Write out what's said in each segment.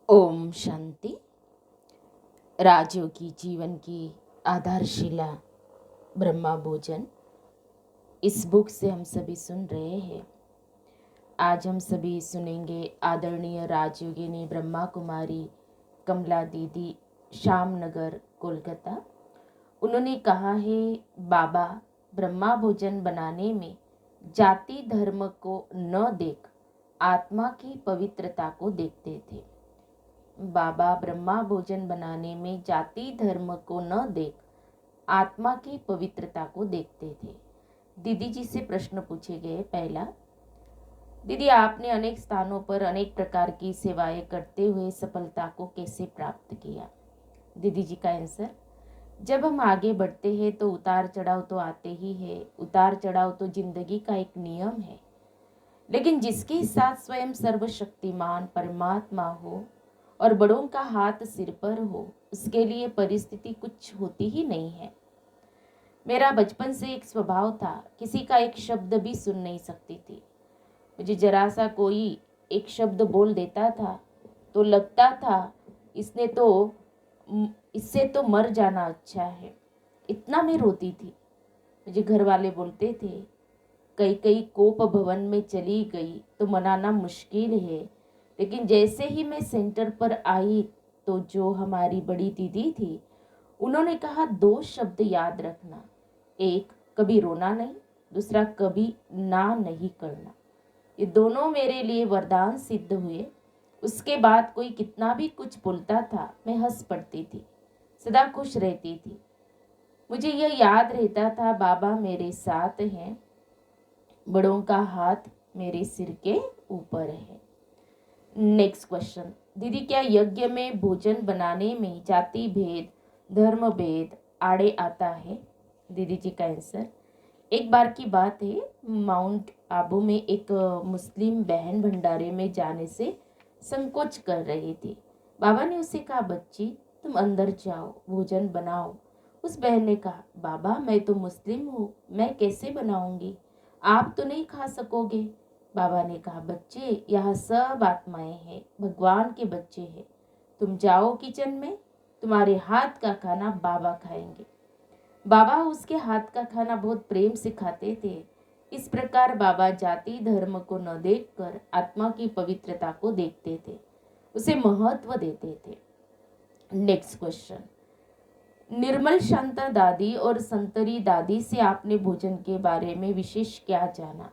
ओम शांति। राजयोगी जीवन की आधारशिला ब्रह्मा भोजन, इस बुक से हम सभी सुन रहे हैं। आज हम सभी सुनेंगे आदरणीय राजयोगिनी ब्रह्मा कुमारी कमला दीदी, श्यामनगर, कोलकाता। उन्होंने कहा है, बाबा ब्रह्मा भोजन बनाने में जाति धर्म को न देख आत्मा की पवित्रता को देखते थे। बाबा ब्रह्मा भोजन बनाने में जाति धर्म को न देख आत्मा की पवित्रता को देखते थे। दीदी जी से प्रश्न पूछे गए। पहला, दीदी आपने अनेक स्थानों पर अनेक प्रकार की सेवाएं करते हुए सफलता को कैसे प्राप्त किया? दीदी जी का आंसर, जब हम आगे बढ़ते हैं तो उतार चढ़ाव तो आते ही है। उतार चढ़ाव तो जिंदगी का एक नियम है, लेकिन जिसके साथ स्वयं सर्वशक्तिमान परमात्मा हो और बड़ों का हाथ सिर पर हो, उसके लिए परिस्थिति कुछ होती ही नहीं है। मेरा बचपन से एक स्वभाव था, किसी का एक शब्द भी सुन नहीं सकती थी। मुझे जरा सा कोई एक शब्द बोल देता था तो लगता था इससे तो मर जाना अच्छा है। इतना मैं रोती थी। मुझे घर वाले बोलते थे, कई कई कोप भवन में चली गई तो मनाना मुश्किल है। लेकिन जैसे ही मैं सेंटर पर आई तो जो हमारी बड़ी दीदी थी, उन्होंने कहा, दो शब्द याद रखना, एक कभी रोना नहीं, दूसरा कभी ना नहीं करना। ये दोनों मेरे लिए वरदान सिद्ध हुए। उसके बाद कोई कितना भी कुछ बोलता था, मैं हंस पड़ती थी, सदा खुश रहती थी। मुझे यह याद रहता था, बाबा मेरे साथ हैं, बड़ों का हाथ मेरे सिर के ऊपर है। नेक्स्ट क्वेश्चन, दीदी क्या यज्ञ में भोजन बनाने में जाति भेद धर्म भेद आड़े आता है? दीदी जी का आंसर, एक बार की बात है, माउंट आबू में एक मुस्लिम बहन भंडारे में जाने से संकोच कर रही थी। बाबा ने उसे कहा, बच्ची तुम अंदर जाओ, भोजन बनाओ। उस बहन ने कहा, बाबा मैं तो मुस्लिम हूँ, मैं कैसे बनाऊंगी, आप तो नहीं खा सकोगे। बाबा ने कहा, बच्चे यहाँ सब आत्माएं हैं, भगवान के बच्चे हैं, तुम जाओ किचन में, तुम्हारे हाथ का खाना बाबा खाएंगे। बाबा उसके हाथ का खाना बहुत प्रेम से खाते थे। इस प्रकार बाबा जाति धर्म को न देखकर आत्मा की पवित्रता को देखते थे, उसे महत्व देते थे। नेक्स्ट क्वेश्चन, निर्मल शांता दादी और संतरी दादी से आपने भोजन के बारे में विशेष क्या जाना?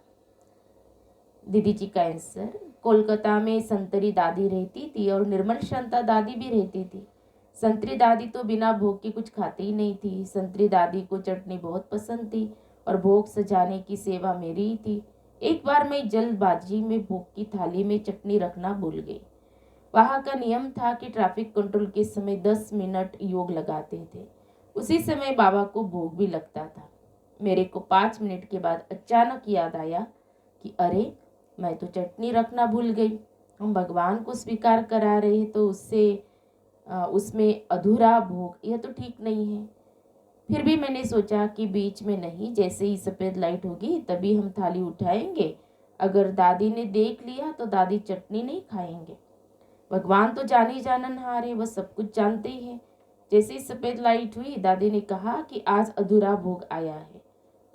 दीदी जी का आंसर, कोलकाता में संतरी दादी रहती थी और निर्मल शांता दादी भी रहती थी। संतरी दादी तो बिना भोग के कुछ खाती ही नहीं थी। संतरी दादी को चटनी बहुत पसंद थी और भोग सजाने की सेवा मेरी ही थी। एक बार मैं जल्दबाजी में भोग की थाली में चटनी रखना भूल गई। वहाँ का नियम था कि ट्रैफिक कंट्रोल के समय 10 मिनट योग लगाते थे। उसी समय बाबा को भोग भी लगता था। मेरे को 5 मिनट के बाद अचानक याद आया कि अरे, मैं तो चटनी रखना भूल गई। हम भगवान को स्वीकार करा रहे हैं तो उसमें अधूरा भोग, यह तो ठीक नहीं है। फिर भी मैंने सोचा कि बीच में नहीं, जैसे ही सफ़ेद लाइट होगी तभी हम थाली उठाएंगे। अगर दादी ने देख लिया तो दादी चटनी नहीं खाएंगे। भगवान तो जानी जाननहार है, वह सब कुछ जानते ही हैं। जैसे ही सफ़ेद लाइट हुई, दादी ने कहा कि आज अधूरा भोग आया है,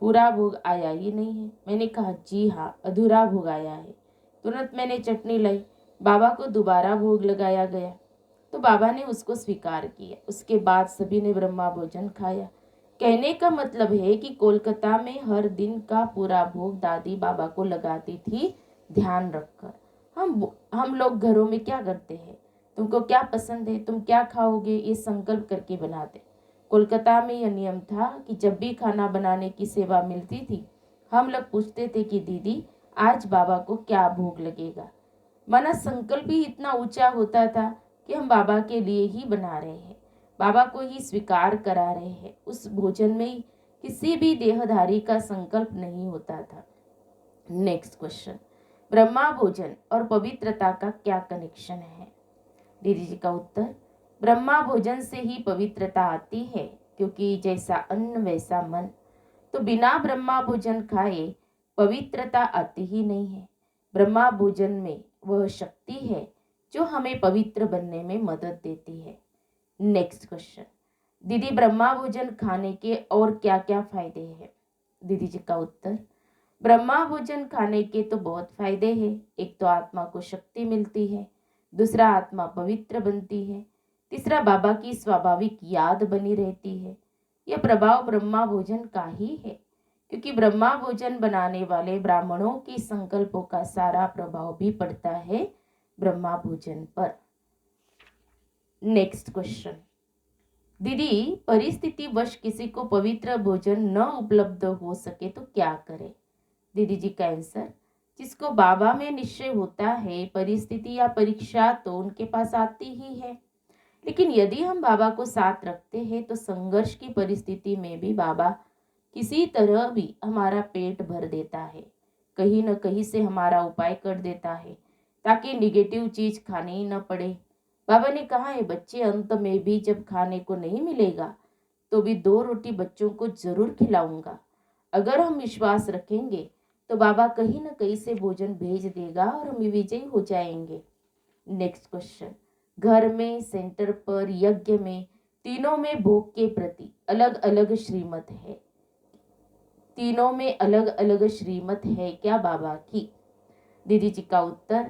पूरा भोग आया ही नहीं है। मैंने कहा, जी हाँ, अधूरा भोग आया है। तुरंत मैंने चटनी लाई, बाबा को दोबारा भोग लगाया गया तो बाबा ने उसको स्वीकार किया। उसके बाद सभी ने ब्रह्मा भोजन खाया। कहने का मतलब है कि कोलकाता में हर दिन का पूरा भोग दादी बाबा को लगाती थी, ध्यान रखकर। हम लोग घरों में क्या करते हैं, तुमको क्या पसंद है, तुम क्या खाओगे, ये संकल्प करके बनाते। कोलकाता में यह नियम था कि जब भी खाना बनाने की सेवा मिलती थी, हम लोग पूछते थे कि दीदी आज बाबा को क्या भोग लगेगा। माना संकल्प ही इतना ऊंचा होता था कि हम बाबा के लिए ही बना रहे हैं, बाबा को ही स्वीकार करा रहे हैं। उस भोजन में किसी भी देहधारी का संकल्प नहीं होता था। नेक्स्ट क्वेश्चन, ब्रह्मा भोजन और पवित्रता का क्या कनेक्शन है? दीदी जी का उत्तर, ब्रह्मा भोजन से ही पवित्रता आती है, क्योंकि जैसा अन्न वैसा मन। तो बिना ब्रह्मा भोजन खाए पवित्रता आती ही नहीं है। ब्रह्मा भोजन में वह शक्ति है जो हमें पवित्र बनने में मदद देती है। नेक्स्ट क्वेश्चन, दीदी ब्रह्मा भोजन खाने के और क्या क्या फायदे हैं? दीदी जी का उत्तर, ब्रह्मा भोजन खाने के तो बहुत फायदे हैं। एक तो आत्मा को शक्ति मिलती है, दूसरा आत्मा पवित्र बनती है, तीसरा बाबा की स्वाभाविक याद बनी रहती है। यह प्रभाव ब्रह्मा भोजन का ही है, क्योंकि ब्रह्मा भोजन बनाने वाले ब्राह्मणों के संकल्पों का सारा प्रभाव भी पड़ता है ब्रह्मा भोजन पर। नेक्स्ट क्वेश्चन, दीदी परिस्थिति वश किसी को पवित्र भोजन न उपलब्ध हो सके तो क्या करे? दीदी जी का आंसर, जिसको बाबा में निश्चय होता है परिस्थिति या परीक्षा तो उनके पास आती ही है, लेकिन यदि हम बाबा को साथ रखते हैं तो संघर्ष की परिस्थिति में भी बाबा किसी तरह भी हमारा पेट भर देता है, कहीं न कहीं से हमारा उपाय कर देता है ताकि निगेटिव चीज खानी ही न पड़े। बाबा ने कहा है बच्चे, अंत में भी जब खाने को नहीं मिलेगा तो भी 2 रोटी बच्चों को जरूर खिलाऊंगा। अगर हम विश्वास रखेंगे तो बाबा कहीं न कहीं से भोजन भेज देगा और हम विजयी हो जाएंगे। नेक्स्ट क्वेश्चन, घर में, सेंटर पर, यज्ञ में, तीनों में भोग के प्रति अलग अलग श्रीमत है। तीनों में अलग अलग श्रीमत है क्या बाबा की? दीदी जी का उत्तर,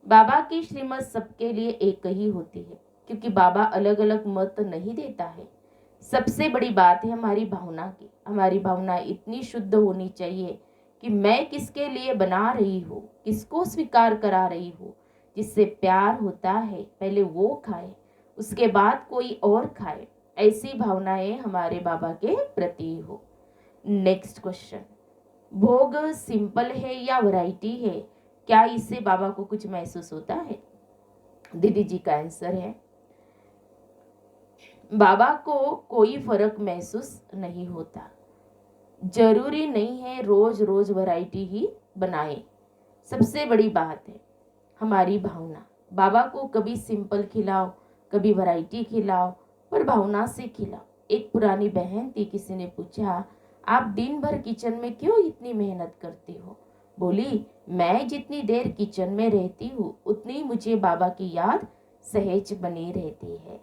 बाबा की श्रीमत सबके लिए एक ही होती है, क्योंकि बाबा अलग अलग मत नहीं देता है। सबसे बड़ी बात है हमारी भावना की। हमारी भावना इतनी शुद्ध होनी चाहिए कि मैं किसके लिए बना रही हूँ, किसको स्वीकार करा रही हूँ। जिससे प्यार होता है पहले वो खाए, उसके बाद कोई और खाए। ऐसी भावनाएं हमारे बाबा के प्रति हो। नेक्स्ट क्वेश्चन, भोग सिंपल है या वैरायटी है? क्या इससे बाबा को कुछ महसूस होता है? दीदी जी का आंसर है, बाबा को कोई फर्क महसूस नहीं होता। जरूरी नहीं है रोज रोज वैरायटी ही बनाए। सबसे बड़ी बात है हमारी भावना। बाबा को कभी सिंपल खिलाओ, कभी वैरायटी खिलाओ, पर भावना से खिलाओ। एक पुरानी बहन थी, किसी ने पूछा आप दिन भर किचन में क्यों इतनी मेहनत करती हो? बोली, मैं जितनी देर किचन में रहती हूँ उतनी मुझे बाबा की याद सहज बनी रहती है।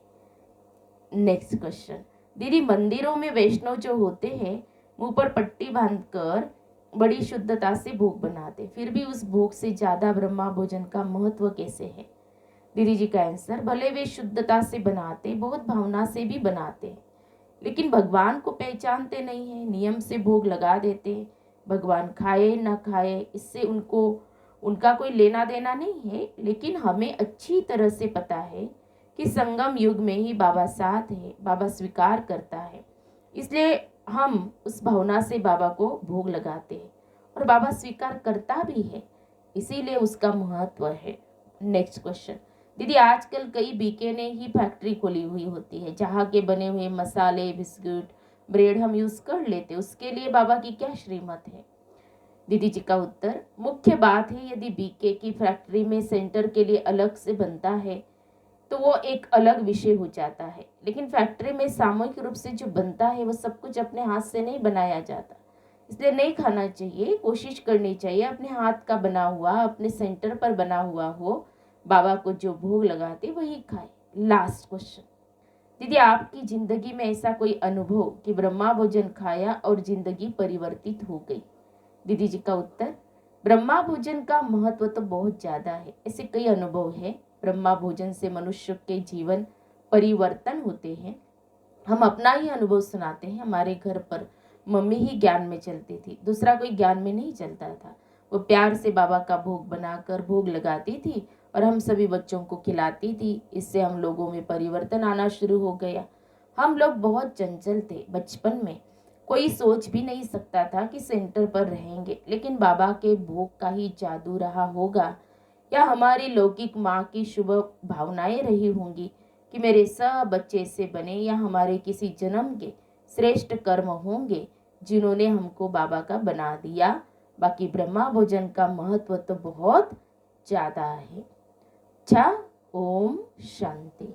नेक्स्ट क्वेश्चन, दीदी मंदिरों में वैष्णव जो होते हैं मुंह पर पट्टी बांधकर बड़ी शुद्धता से भोग बनाते, फिर भी उस भोग से ज्यादा ब्रह्मा भोजन का महत्व कैसे है? दीदी जी का आंसर, भले वे शुद्धता से बनाते, बहुत भावना से भी बनाते, लेकिन भगवान को पहचानते नहीं है, नियम से भोग लगा देते। भगवान खाए ना खाए इससे उनका कोई लेना देना नहीं है, लेकिन हमें अच्छी तरह से पता है कि संगम युग में ही बाबा साथ है, बाबा स्वीकार करता है, इसलिए हम उस भावना से बाबा को भोग लगाते हैं और बाबा स्वीकार करता भी है, इसीलिए उसका महत्व है। नेक्स्ट क्वेश्चन, दीदी आजकल कई बीके ने ही फैक्ट्री खोली हुई होती है, जहाँ के बने हुए मसाले, बिस्कुट, ब्रेड हम यूज कर लेते, उसके लिए बाबा की क्या श्रीमत है? दीदी जी का उत्तर, मुख्य बात है यदि बीके की फैक्ट्री में सेंटर के लिए अलग से बनता है तो वो एक अलग विषय हो जाता है, लेकिन फैक्ट्री में सामूहिक रूप से जो बनता है वो सब कुछ अपने हाथ से नहीं बनाया जाता, इसलिए नहीं खाना चाहिए। कोशिश करनी चाहिए अपने हाथ का बना हुआ, अपने सेंटर पर बना हुआ हो, बाबा को जो भोग लगाते वही खाए। लास्ट क्वेश्चन, दीदी आपकी जिंदगी में ऐसा कोई अनुभव कि ब्रह्मा भोजन खाया और जिंदगी परिवर्तित हो गई? दीदी जी का उत्तर, ब्रह्मा भोजन का महत्व तो बहुत ज्यादा है, ऐसे कई अनुभव है। ब्रह्मा भोजन से मनुष्य के जीवन परिवर्तन होते हैं। हम अपना ही अनुभव सुनाते हैं। हमारे घर पर मम्मी ही ज्ञान में चलती थी, दूसरा कोई ज्ञान में नहीं चलता था। वो प्यार से बाबा का भोग बनाकर भोग लगाती थी और हम सभी बच्चों को खिलाती थी। इससे हम लोगों में परिवर्तन आना शुरू हो गया। हम लोग बहुत चंचल थे बचपन में, कोई सोच भी नहीं सकता था कि सेंटर पर रहेंगे, लेकिन बाबा के भोग का ही जादू रहा होगा या हमारी लौकिक माँ की शुभ भावनाएं रही होंगी कि मेरे सब बच्चे ऐसे बने, या हमारे किसी जन्म के श्रेष्ठ कर्म होंगे जिन्होंने हमको बाबा का बना दिया। बाकी ब्रह्मा भोजन का महत्व तो बहुत ज्यादा है। अच्छा, ओम शांति।